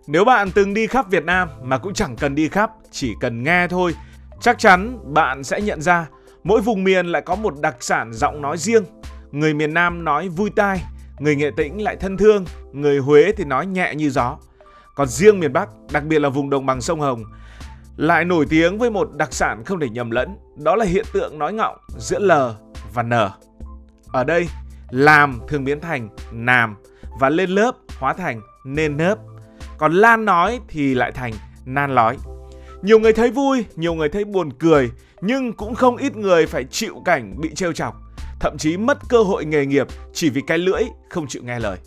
Nếu bạn từng đi khắp Việt Nam mà cũng chẳng cần đi khắp, chỉ cần nghe thôi, chắc chắn bạn sẽ nhận ra mỗi vùng miền lại có một đặc sản giọng nói riêng. Người miền Nam nói vui tai, người Nghệ Tĩnh lại thân thương, người Huế thì nói nhẹ như gió. Còn riêng miền Bắc, đặc biệt là vùng đồng bằng sông Hồng, lại nổi tiếng với một đặc sản không thể nhầm lẫn, đó là hiện tượng nói ngọng giữa L và N. Ở đây, làm thường biến thành nàm và lên lớp hóa thành nên nớp. Còn lan nói thì lại thành nan lói. Nhiều người thấy vui, nhiều người thấy buồn cười, nhưng cũng không ít người phải chịu cảnh bị trêu chọc, thậm chí mất cơ hội nghề nghiệp chỉ vì cái lưỡi không chịu nghe lời.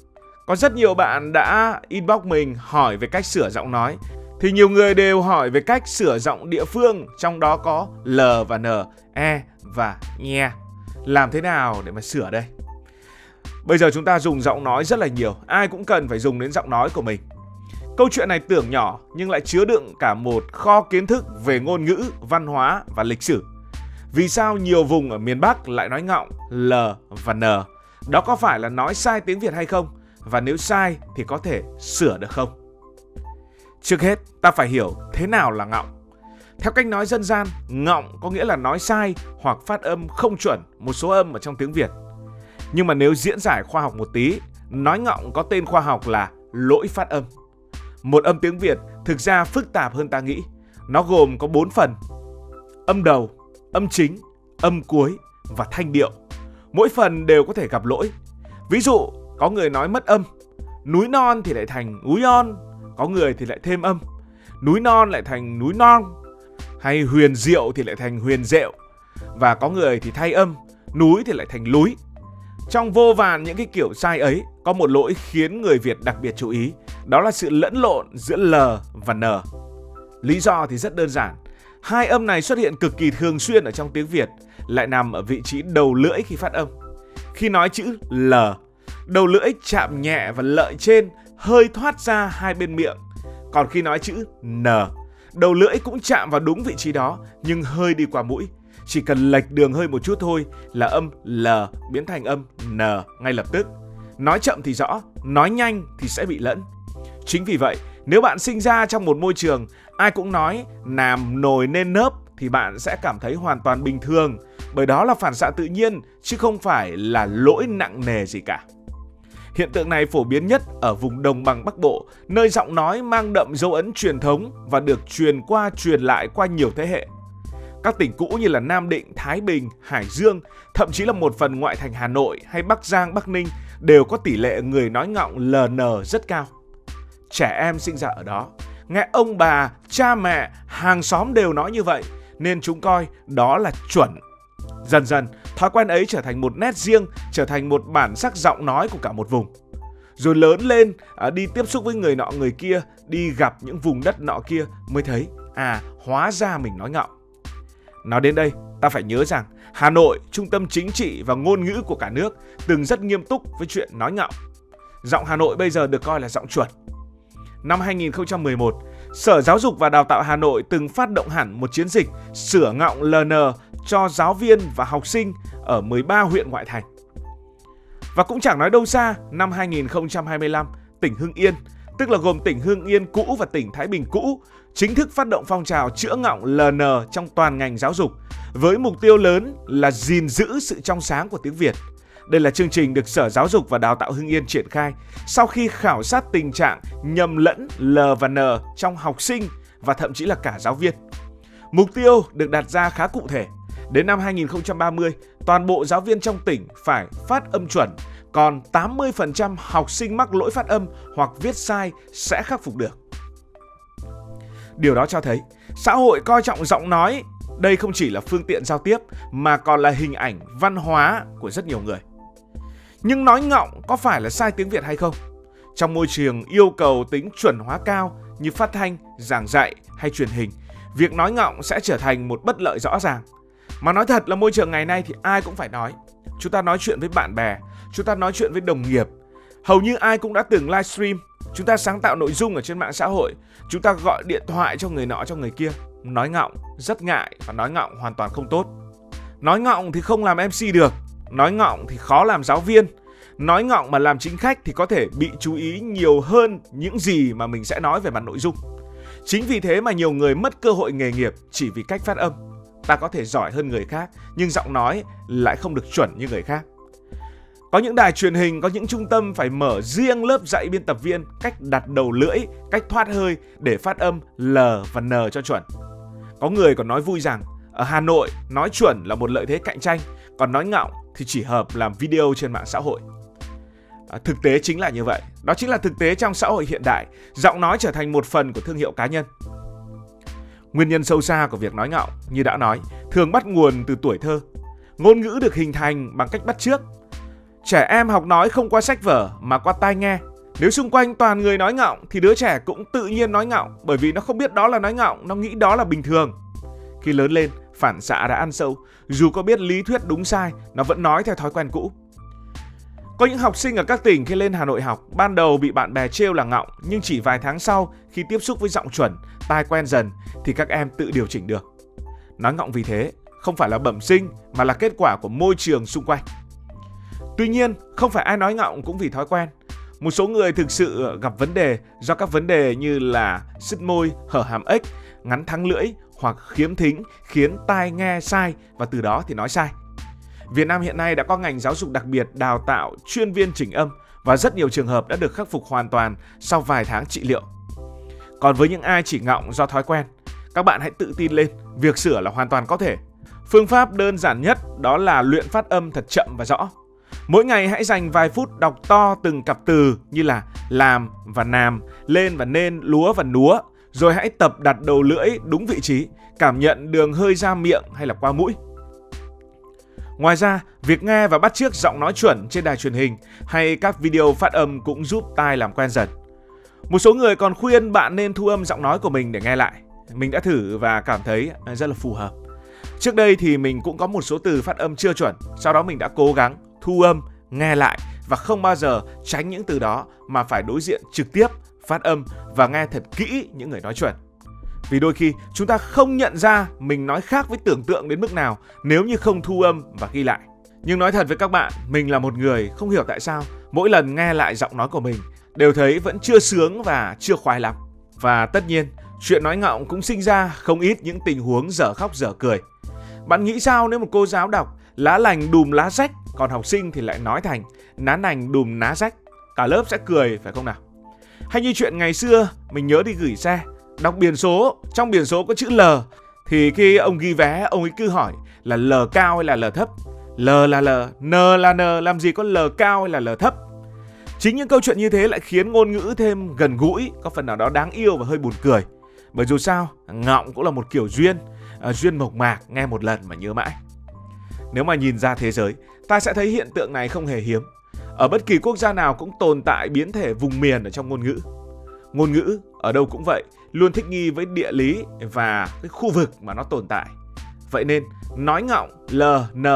Có rất nhiều bạn đã inbox mình hỏi về cách sửa giọng nói, thì nhiều người đều hỏi về cách sửa giọng địa phương, trong đó có L và N, E và NHE. Làm thế nào để mà sửa đây? Bây giờ chúng ta dùng giọng nói rất là nhiều, ai cũng cần phải dùng đến giọng nói của mình. Câu chuyện này tưởng nhỏ nhưng lại chứa đựng cả một kho kiến thức về ngôn ngữ, văn hóa và lịch sử. Vì sao nhiều vùng ở miền Bắc lại nói ngọng L và N? Đó có phải là nói sai tiếng Việt hay không? Và nếu sai thì có thể sửa được không? Trước hết, ta phải hiểu thế nào là ngọng. Theo cách nói dân gian, ngọng có nghĩa là nói sai hoặc phát âm không chuẩn một số âm ở trong tiếng Việt. Nhưng mà nếu diễn giải khoa học một tí, nói ngọng có tên khoa học là lỗi phát âm. Một âm tiếng Việt thực ra phức tạp hơn ta nghĩ. Nó gồm có 4 phần: âm đầu, âm chính, âm cuối và thanh điệu. Mỗi phần đều có thể gặp lỗi. Ví dụ, có người nói mất âm, núi non thì lại thành úi on, có người thì lại thêm âm, núi non lại thành núi non, hay huyền diệu thì lại thành huyền diệu, và có người thì thay âm, núi thì lại thành lúi. Trong vô vàn những cái kiểu sai ấy, có một lỗi khiến người Việt đặc biệt chú ý, đó là sự lẫn lộn giữa L và N. Lý do thì rất đơn giản. Hai âm này xuất hiện cực kỳ thường xuyên ở trong tiếng Việt, lại nằm ở vị trí đầu lưỡi khi phát âm. Khi nói chữ L, đầu lưỡi chạm nhẹ vào lợi trên, hơi thoát ra hai bên miệng. Còn khi nói chữ N, đầu lưỡi cũng chạm vào đúng vị trí đó, nhưng hơi đi qua mũi. Chỉ cần lệch đường hơi một chút thôi là âm L biến thành âm N ngay lập tức. Nói chậm thì rõ, nói nhanh thì sẽ bị lẫn. Chính vì vậy, nếu bạn sinh ra trong một môi trường ai cũng nói nàm nồi nên nớp thì bạn sẽ cảm thấy hoàn toàn bình thường, bởi đó là phản xạ tự nhiên chứ không phải là lỗi nặng nề gì cả. Hiện tượng này phổ biến nhất ở vùng đồng bằng Bắc Bộ, nơi giọng nói mang đậm dấu ấn truyền thống và được truyền qua truyền lại qua nhiều thế hệ. Các tỉnh cũ như là Nam Định, Thái Bình, Hải Dương, thậm chí là một phần ngoại thành Hà Nội hay Bắc Giang, Bắc Ninh đều có tỷ lệ người nói ngọng LN rất cao. Trẻ em sinh ra ở đó, nghe ông bà, cha mẹ, hàng xóm đều nói như vậy, nên chúng coi đó là chuẩn. Dần dần, thói quen ấy trở thành một nét riêng, trở thành một bản sắc giọng nói của cả một vùng. Rồi lớn lên, đi tiếp xúc với người nọ người kia, đi gặp những vùng đất nọ kia mới thấy, hóa ra mình nói ngọng. Nói đến đây, ta phải nhớ rằng Hà Nội, trung tâm chính trị và ngôn ngữ của cả nước, từng rất nghiêm túc với chuyện nói ngọng. Giọng Hà Nội bây giờ được coi là giọng chuẩn. Năm 2011, Sở Giáo dục và Đào tạo Hà Nội từng phát động hẳn một chiến dịch sửa ngọng LN cho giáo viên và học sinh ở 13 huyện ngoại thành. Và cũng chẳng nói đâu xa, năm 2025, tỉnh Hưng Yên, tức là gồm tỉnh Hưng Yên cũ và tỉnh Thái Bình cũ, chính thức phát động phong trào chữa ngọng LN trong toàn ngành giáo dục, với mục tiêu lớn là gìn giữ sự trong sáng của tiếng Việt. Đây là chương trình được Sở Giáo dục và Đào tạo Hưng Yên triển khai sau khi khảo sát tình trạng nhầm lẫn L và N trong học sinh và thậm chí là cả giáo viên. Mục tiêu được đặt ra khá cụ thể. Đến năm 2030, toàn bộ giáo viên trong tỉnh phải phát âm chuẩn, còn 80% học sinh mắc lỗi phát âm hoặc viết sai sẽ khắc phục được. Điều đó cho thấy xã hội coi trọng giọng nói. Đây không chỉ là phương tiện giao tiếp mà còn là hình ảnh văn hóa của rất nhiều người. Nhưng nói ngọng có phải là sai tiếng Việt hay không? Trong môi trường yêu cầu tính chuẩn hóa cao như phát thanh, giảng dạy hay truyền hình, việc nói ngọng sẽ trở thành một bất lợi rõ ràng. Mà nói thật là môi trường ngày nay thì ai cũng phải nói. Chúng ta nói chuyện với bạn bè, chúng ta nói chuyện với đồng nghiệp. Hầu như ai cũng đã từng livestream, chúng ta sáng tạo nội dung ở trên mạng xã hội, chúng ta gọi điện thoại cho người nọ cho người kia. Nói ngọng rất ngại và nói ngọng hoàn toàn không tốt. Nói ngọng thì không làm MC được, nói ngọng thì khó làm giáo viên. Nói ngọng mà làm chính khách thì có thể bị chú ý nhiều hơn những gì mà mình sẽ nói về mặt nội dung. Chính vì thế mà nhiều người mất cơ hội nghề nghiệp chỉ vì cách phát âm. Ta có thể giỏi hơn người khác, nhưng giọng nói lại không được chuẩn như người khác. Có những đài truyền hình, có những trung tâm phải mở riêng lớp dạy biên tập viên cách đặt đầu lưỡi, cách thoát hơi để phát âm L và N cho chuẩn. Có người còn nói vui rằng ở Hà Nội nói chuẩn là một lợi thế cạnh tranh, còn nói ngọng thì chỉ hợp làm video trên mạng xã hội. Thực tế chính là như vậy. Đó chính là thực tế trong xã hội hiện đại. Giọng nói trở thành một phần của thương hiệu cá nhân. Nguyên nhân sâu xa của việc nói ngọng, như đã nói, thường bắt nguồn từ tuổi thơ. Ngôn ngữ được hình thành bằng cách bắt chước. Trẻ em học nói không qua sách vở mà qua tai nghe. Nếu xung quanh toàn người nói ngọng thì đứa trẻ cũng tự nhiên nói ngọng, bởi vì nó không biết đó là nói ngọng, nó nghĩ đó là bình thường. Khi lớn lên, phản xạ đã ăn sâu, dù có biết lý thuyết đúng sai, nó vẫn nói theo thói quen cũ. Có những học sinh ở các tỉnh khi lên Hà Nội học, ban đầu bị bạn bè trêu là ngọng, nhưng chỉ vài tháng sau, khi tiếp xúc với giọng chuẩn, tai quen dần, thì các em tự điều chỉnh được. Nói ngọng vì thế, không phải là bẩm sinh, mà là kết quả của môi trường xung quanh. Tuy nhiên, không phải ai nói ngọng cũng vì thói quen. Một số người thực sự gặp vấn đề do các vấn đề như là sứt môi, hở hàm ếch, ngắn thắng lưỡi hoặc khiếm thính khiến tai nghe sai và từ đó thì nói sai. Việt Nam hiện nay đã có ngành giáo dục đặc biệt đào tạo chuyên viên chỉnh âm và rất nhiều trường hợp đã được khắc phục hoàn toàn sau vài tháng trị liệu. Còn với những ai chỉ ngọng do thói quen, các bạn hãy tự tin lên, việc sửa là hoàn toàn có thể. Phương pháp đơn giản nhất đó là luyện phát âm thật chậm và rõ. Mỗi ngày hãy dành vài phút đọc to từng cặp từ như là làm và nàm, lên và nên, lúa và núa. Rồi hãy tập đặt đầu lưỡi đúng vị trí, cảm nhận đường hơi ra miệng hay là qua mũi. Ngoài ra, việc nghe và bắt chước giọng nói chuẩn trên đài truyền hình hay các video phát âm cũng giúp tai làm quen dần. Một số người còn khuyên bạn nên thu âm giọng nói của mình để nghe lại. Mình đã thử và cảm thấy rất là phù hợp. Trước đây thì mình cũng có một số từ phát âm chưa chuẩn, sau đó mình đã cố gắng thu âm, nghe lại và không bao giờ tránh những từ đó mà phải đối diện trực tiếp, phát âm và nghe thật kỹ những người nói chuẩn. Vì đôi khi chúng ta không nhận ra mình nói khác với tưởng tượng đến mức nào nếu như không thu âm và ghi lại. Nhưng nói thật với các bạn, mình là một người không hiểu tại sao mỗi lần nghe lại giọng nói của mình đều thấy vẫn chưa sướng và chưa khoái lắm. Và tất nhiên, chuyện nói ngọng cũng sinh ra không ít những tình huống dở khóc dở cười. Bạn nghĩ sao nếu một cô giáo đọc lá lành đùm lá rách, còn học sinh thì lại nói thành ná nành đùm ná rách? Cả lớp sẽ cười phải không nào? Hay như chuyện ngày xưa mình nhớ đi gửi xe, đọc biển số, trong biển số có chữ L, thì khi ông ghi vé, ông ấy cứ hỏi là L cao hay là L thấp. L là L, N là N, làm gì có L cao hay là L thấp. Chính những câu chuyện như thế lại khiến ngôn ngữ thêm gần gũi, có phần nào đó đáng yêu và hơi buồn cười. Bởi dù sao, ngọng cũng là một kiểu duyên, duyên mộc mạc, nghe một lần mà nhớ mãi. Nếu mà nhìn ra thế giới, ta sẽ thấy hiện tượng này không hề hiếm. Ở bất kỳ quốc gia nào cũng tồn tại biến thể vùng miền ở trong ngôn ngữ. Ngôn ngữ ở đâu cũng vậy, luôn thích nghi với địa lý và cái khu vực mà nó tồn tại. Vậy nên, nói ngọng, L, N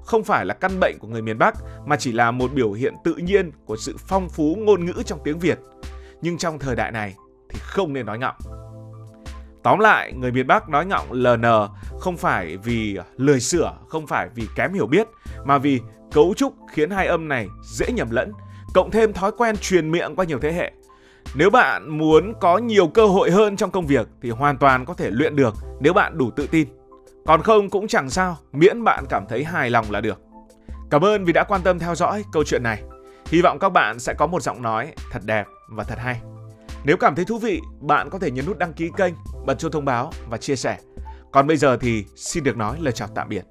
không phải là căn bệnh của người miền Bắc, mà chỉ là một biểu hiện tự nhiên của sự phong phú ngôn ngữ trong tiếng Việt. Nhưng trong thời đại này thì không nên nói ngọng. Tóm lại, người miền Bắc nói ngọng LN không phải vì lười sửa, không phải vì kém hiểu biết, mà vì cấu trúc khiến hai âm này dễ nhầm lẫn, cộng thêm thói quen truyền miệng qua nhiều thế hệ. Nếu bạn muốn có nhiều cơ hội hơn trong công việc thì hoàn toàn có thể luyện được nếu bạn đủ tự tin. Còn không cũng chẳng sao, miễn bạn cảm thấy hài lòng là được. Cảm ơn vì đã quan tâm theo dõi câu chuyện này. Hy vọng các bạn sẽ có một giọng nói thật đẹp và thật hay. Nếu cảm thấy thú vị, bạn có thể nhấn nút đăng ký kênh, bật chuông thông báo và chia sẻ. Còn bây giờ thì xin được nói lời chào tạm biệt.